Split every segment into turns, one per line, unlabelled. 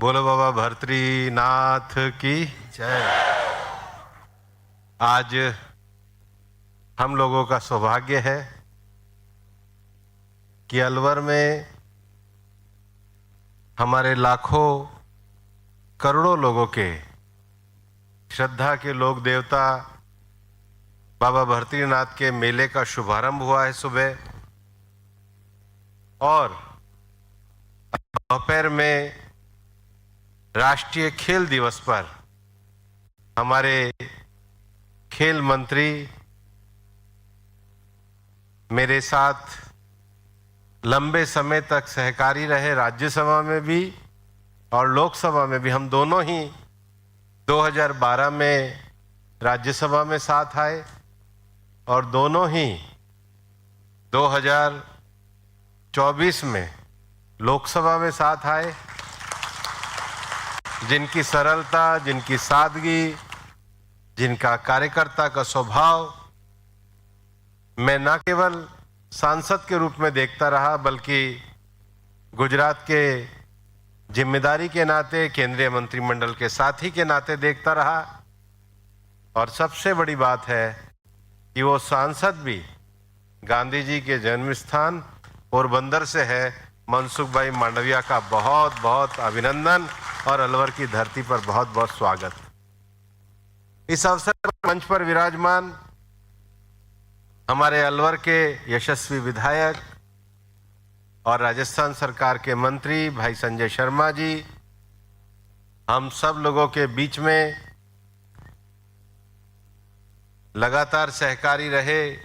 बोलो बाबा भर्तृनाथ की जय। आज हम लोगों का सौभाग्य है कि अलवर में हमारे लाखों करोड़ों लोगों के श्रद्धा के लोक देवता बाबा भर्तृनाथ के मेले का शुभारंभ हुआ है सुबह, और दोपहर में राष्ट्रीय खेल दिवस पर हमारे खेल मंत्री मेरे साथ लंबे समय तक सहकारी रहे, राज्यसभा में भी और लोकसभा में भी। हम दोनों ही 2012 में राज्यसभा में साथ आए और दोनों ही 2024 में लोकसभा में साथ आए। जिनकी सरलता, जिनकी सादगी, जिनका कार्यकर्ता का स्वभाव मैं न केवल सांसद के रूप में देखता रहा, बल्कि गुजरात के जिम्मेदारी के नाते, केंद्रीय मंत्रिमंडल के साथी के नाते देखता रहा। और सबसे बड़ी बात है कि वो सांसद भी गांधी जी के जन्म स्थान पोरबंदर से है। मनसुख भाई मांडविया का बहुत बहुत अभिनंदन और अलवर की धरती पर बहुत बहुत स्वागत। इस अवसर पर मंच पर विराजमान हमारे अलवर के यशस्वी विधायक और राजस्थान सरकार के मंत्री भाई संजय शर्मा जी, हम सब लोगों के बीच में लगातार सहकारी रहे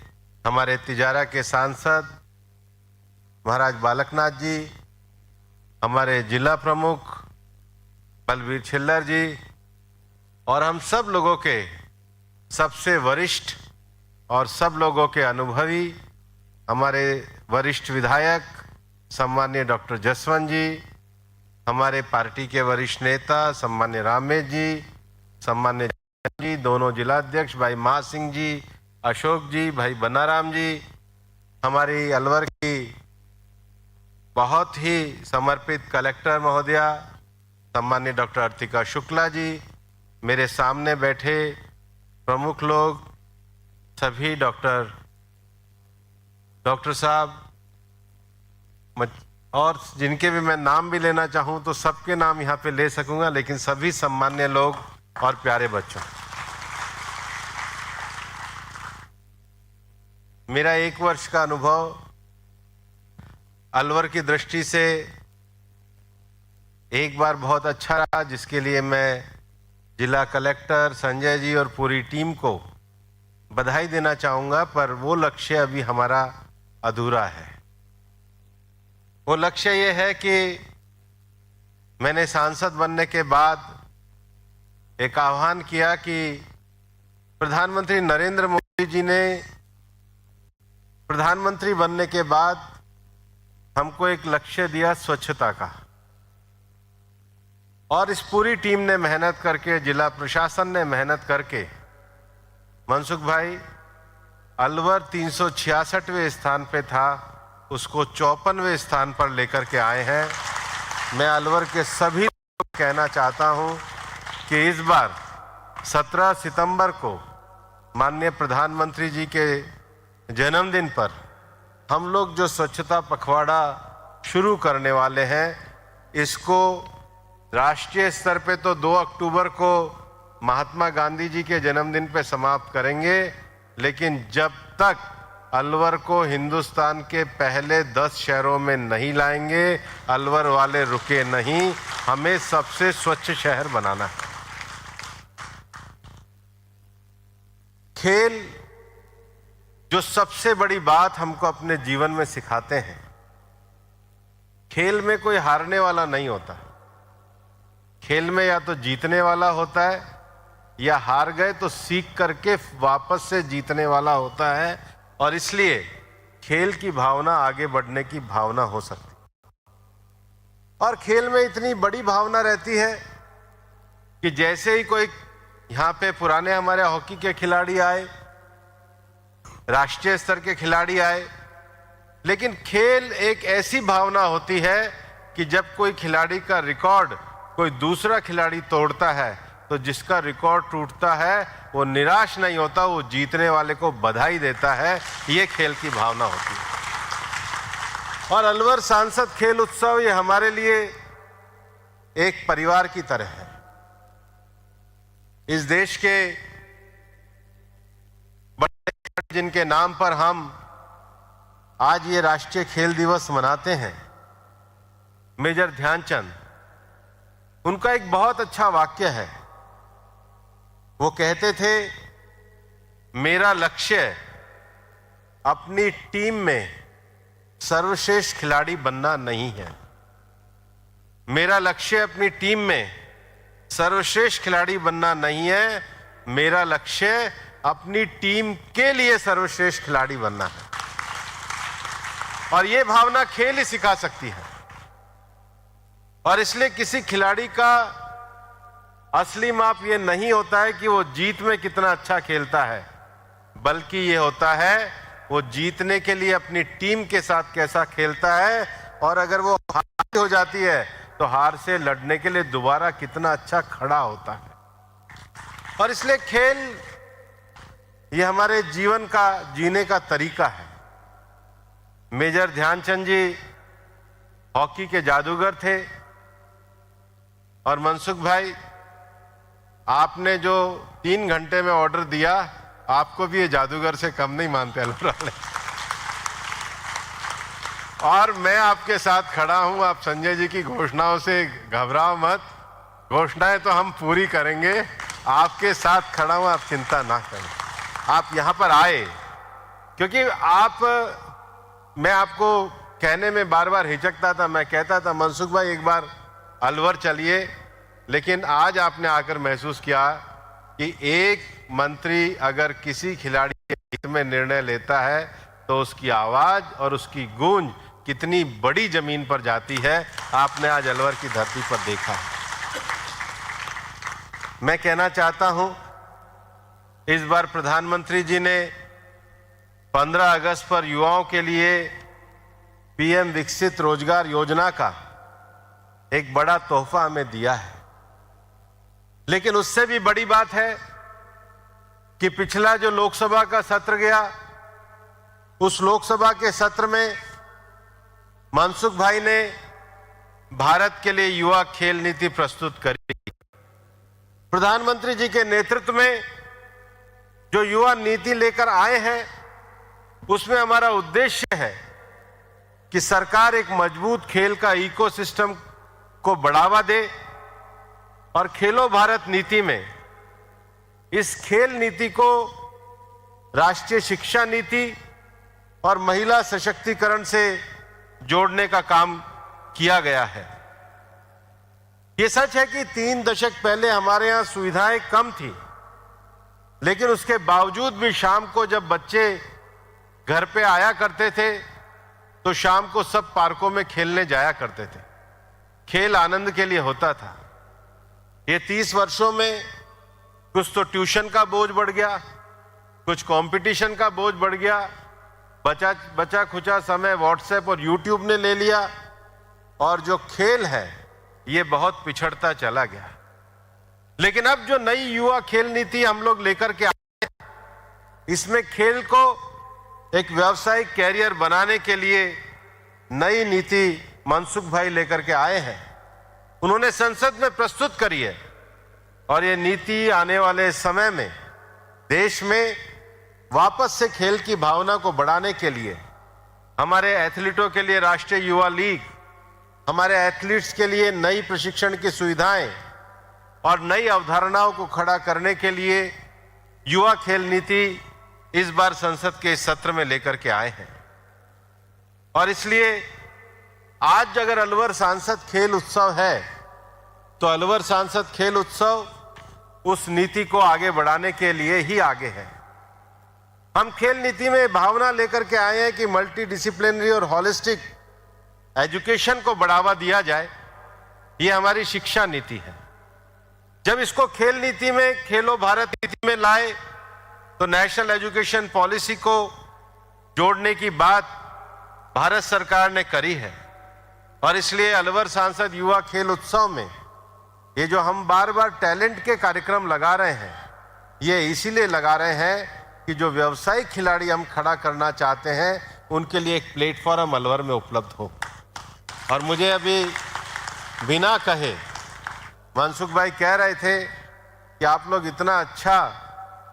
हमारे तिजारा के सांसद महाराज बालकनाथ जी, हमारे जिला प्रमुख बलवीर छिल्लर जी, और हम सब लोगों के सबसे वरिष्ठ और सब लोगों के अनुभवी हमारे वरिष्ठ विधायक सम्मान्य डॉक्टर जसवंत जी, हमारे पार्टी के वरिष्ठ नेता सम्मान्य रामेश जी, सम्मान्य जी, दोनों जिलाध्यक्ष भाई महा सिंह जी, अशोक जी, भाई बनाराम जी, हमारी अलवर की बहुत ही समर्पित कलेक्टर महोदया सम्मान्य डॉक्टर अर्तिका शुक्ला जी, मेरे सामने बैठे प्रमुख लोग, सभी डॉक्टर साहब, और जिनके भी मैं नाम भी लेना चाहूं तो सबके नाम यहाँ पे ले सकूंगा, लेकिन सभी सम्मान्य लोग और प्यारे बच्चों, मेरा 1 वर्ष का अनुभव अलवर की दृष्टि से एक बार बहुत अच्छा रहा, जिसके लिए मैं जिला कलेक्टर संजय जी और पूरी टीम को बधाई देना चाहूँगा। पर वो लक्ष्य अभी हमारा अधूरा है। वो लक्ष्य ये है कि मैंने सांसद बनने के बाद एक आह्वान किया कि प्रधानमंत्री नरेंद्र मोदी जी ने प्रधानमंत्री बनने के बाद हमको एक लक्ष्य दिया स्वच्छता का, और इस पूरी टीम ने मेहनत करके, जिला प्रशासन ने मेहनत करके मनसुख भाई अलवर 366वें स्थान पे था, उसको 54वें स्थान पर लेकर के आए हैं। मैं अलवर के सभी लोगों को कहना चाहता हूं कि इस बार 17 सितंबर को माननीय प्रधानमंत्री जी के जन्मदिन पर हम लोग जो स्वच्छता पखवाड़ा शुरू करने वाले हैं, इसको राष्ट्रीय स्तर पे तो 2 अक्टूबर को महात्मा गांधी जी के जन्मदिन पे समाप्त करेंगे, लेकिन जब तक अलवर को हिंदुस्तान के पहले 10 शहरों में नहीं लाएंगे, अलवर वाले रुके नहीं। हमें सबसे स्वच्छ शहर बनाना है। खेल जो सबसे बड़ी बात हमको अपने जीवन में सिखाते हैं, खेल में कोई हारने वाला नहीं होता। खेल में या तो जीतने वाला होता है, या हार गए तो सीख करके वापस से जीतने वाला होता है। और इसलिए खेल की भावना आगे बढ़ने की भावना हो सकती है। और खेल में इतनी बड़ी भावना रहती है कि जैसे ही कोई यहाँ पे पुराने हमारे हॉकी के खिलाड़ी आए, राष्ट्रीय स्तर के खिलाड़ी आए, लेकिन खेल एक ऐसी भावना होती है कि जब कोई खिलाड़ी का रिकॉर्ड कोई दूसरा खिलाड़ी तोड़ता है तो जिसका रिकॉर्ड टूटता है वो निराश नहीं होता, वो जीतने वाले को बधाई देता है। ये खेल की भावना होती है। और अलवर सांसद खेल उत्सव ये हमारे लिए एक परिवार की तरह है। इस देश के बड़े जिनके नाम पर हम आज ये राष्ट्रीय खेल दिवस मनाते हैं, मेजर ध्यानचंद, उनका एक बहुत अच्छा वाक्य है। वो कहते थे, मेरा लक्ष्य अपनी टीम में सर्वश्रेष्ठ खिलाड़ी बनना नहीं है। मेरा लक्ष्य अपनी टीम में सर्वश्रेष्ठ खिलाड़ी बनना नहीं है, मेरा लक्ष्य अपनी टीम के लिए सर्वश्रेष्ठ खिलाड़ी बनना है। और यह भावना खेल ही सिखा सकती है। और इसलिए किसी खिलाड़ी का असली माप यह नहीं होता है कि वो जीत में कितना अच्छा खेलता है, बल्कि ये होता है वो जीतने के लिए अपनी टीम के साथ कैसा खेलता है, और अगर वो हार हो जाती है तो हार से लड़ने के लिए दोबारा कितना अच्छा खड़ा होता है। और इसलिए खेल ये हमारे जीवन का जीने का तरीका है। मेजर ध्यानचंद जी हॉकी के जादूगर थे। और मनसुख भाई, आपने जो 3 घंटे में ऑर्डर दिया, आपको भी ये जादूगर से कम नहीं मानते अलवर वाले। और मैं आपके साथ खड़ा हूं। आप संजय जी की घोषणाओं से घबराओ मत, घोषणाएं तो हम पूरी करेंगे। आपके साथ खड़ा हूं, आप चिंता ना करें। आप यहां पर आए क्योंकि मैं आपको कहने में बार बार हिचकता था। मैं कहता था, मनसुख भाई एक बार अलवर चलिए, लेकिन आज आपने आकर महसूस किया कि एक मंत्री अगर किसी खिलाड़ी के हित में निर्णय लेता है तो उसकी आवाज और उसकी गूंज कितनी बड़ी जमीन पर जाती है, आपने आज अलवर की धरती पर देखा है। मैं कहना चाहता हूं, इस बार प्रधानमंत्री जी ने 15 अगस्त पर युवाओं के लिए पीएम विकसित रोजगार योजना का एक बड़ा तोहफा हमें दिया है। लेकिन उससे भी बड़ी बात है कि पिछला जो लोकसभा का सत्र गया, उस लोकसभा के सत्र में मनसुख भाई ने भारत के लिए युवा खेल नीति प्रस्तुत करी। प्रधानमंत्री जी के नेतृत्व में जो युवा नीति लेकर आए हैं, उसमें हमारा उद्देश्य है कि सरकार एक मजबूत खेल का इकोसिस्टम को बढ़ावा दे और खेलो भारत नीति में इस खेल नीति को राष्ट्रीय शिक्षा नीति और महिला सशक्तिकरण से जोड़ने का काम किया गया है। ये सच है कि 3 दशक पहले हमारे यहां सुविधाएं कम थी, लेकिन उसके बावजूद भी शाम को जब बच्चे घर पे आया करते थे तो शाम को सब पार्कों में खेलने जाया करते थे। खेल आनंद के लिए होता था। ये 30 वर्षों में कुछ तो ट्यूशन का बोझ बढ़ गया, कुछ कंपटीशन का बोझ बढ़ गया, बचा खुचा समय व्हाट्सएप और यूट्यूब ने ले लिया, और जो खेल है ये बहुत पिछड़ता चला गया। लेकिन अब जो नई युवा खेल नीति हम लोग लेकर के आए, इसमें खेल को एक व्यावसायिक कैरियर बनाने के लिए नई नीति मनसुख भाई लेकर के आए हैं। उन्होंने संसद में प्रस्तुत करी है, और ये नीति आने वाले समय में देश में वापस से खेल की भावना को बढ़ाने के लिए, हमारे एथलीटों के लिए राष्ट्रीय युवा लीग, हमारे एथलीट्स के लिए नई प्रशिक्षण की सुविधाएं और नई अवधारणाओं को खड़ा करने के लिए युवा खेल नीति इस बार संसद के इस सत्र में लेकर के आए हैं। और इसलिए आज अगर अलवर सांसद खेल उत्सव है, तो अलवर सांसद खेल उत्सव उस नीति को आगे बढ़ाने के लिए ही आगे है। हम खेल नीति में भावना लेकर के आए हैं कि मल्टी डिसिप्लिनरी और हॉलिस्टिक एजुकेशन को बढ़ावा दिया जाए। ये हमारी शिक्षा नीति है। जब इसको खेल नीति में, खेलो भारत नीति में लाए, तो नेशनल एजुकेशन पॉलिसी को जोड़ने की बात भारत सरकार ने करी है। और इसलिए अलवर सांसद युवा खेल उत्सव में ये जो हम बार बार टैलेंट के कार्यक्रम लगा रहे हैं, ये इसीलिए लगा रहे हैं कि जो व्यावसायिक खिलाड़ी हम खड़ा करना चाहते हैं उनके लिए एक प्लेटफॉर्म अलवर में उपलब्ध हो। और मुझे अभी बिना कहे मनसुख भाई कह रहे थे कि आप लोग इतना अच्छा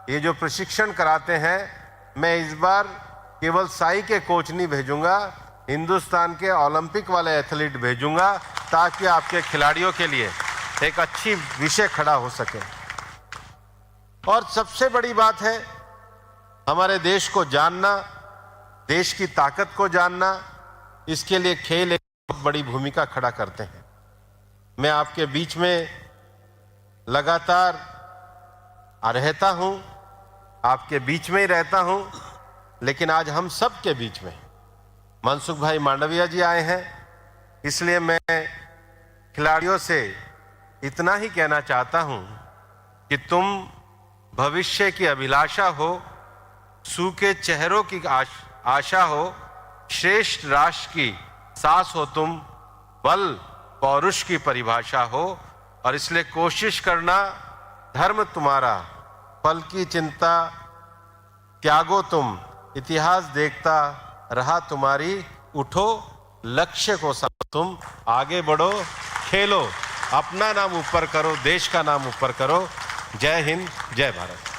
ये जो प्रशिक्षण कराते हैं, मैं इस बार केवल साई के कोच नहीं भेजूंगा, हिंदुस्तान के ओलंपिक वाले एथलीट भेजूंगा ताकि आपके खिलाड़ियों के लिए एक अच्छी विषय खड़ा हो सके। और सबसे बड़ी बात है हमारे देश को जानना, देश की ताकत को जानना, इसके लिए खेल एक बहुत बड़ी भूमिका खड़ा करते हैं। मैं आपके बीच में लगातार रहता हूं, आपके बीच में ही रहता हूं, लेकिन आज हम सब के बीच में मनसुख भाई मांडविया जी आए हैं, इसलिए मैं खिलाड़ियों से इतना ही कहना चाहता हूं कि तुम भविष्य की अभिलाषा हो, सूखे चेहरों की आशा हो, श्रेष्ठ राष्ट्र की सांस हो तुम, बल पौरुष की परिभाषा हो, और इसलिए कोशिश करना धर्म तुम्हारा, फल की चिंता त्यागो तुम, इतिहास देखता रहा तुम्हारी, उठो लक्ष्य को समझो तुम, आगे बढ़ो, खेलो, अपना नाम ऊपर करो, देश का नाम ऊपर करो। जय हिंद, जय भारत।